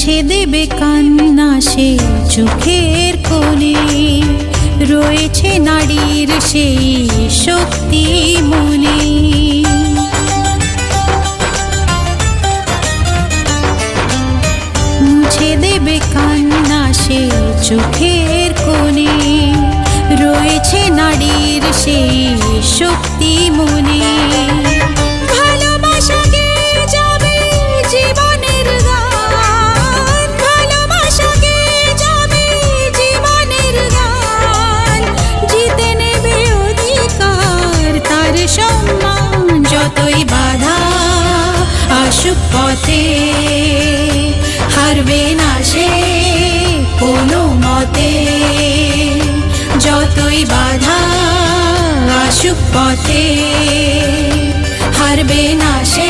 মুছে দেবে কান্না সে চোখের কোণে, রয়েছে নারীর সেই শক্তি মনে। মুছে দেবে কান্না সে চোখের কোণে, রয়েছে নারীর সেই শক্তি মনে। যতই বাধা আসুক পথে, হারবে না সে কোনো মতে। যতই বাধা আসুক পথে, হারবে না সে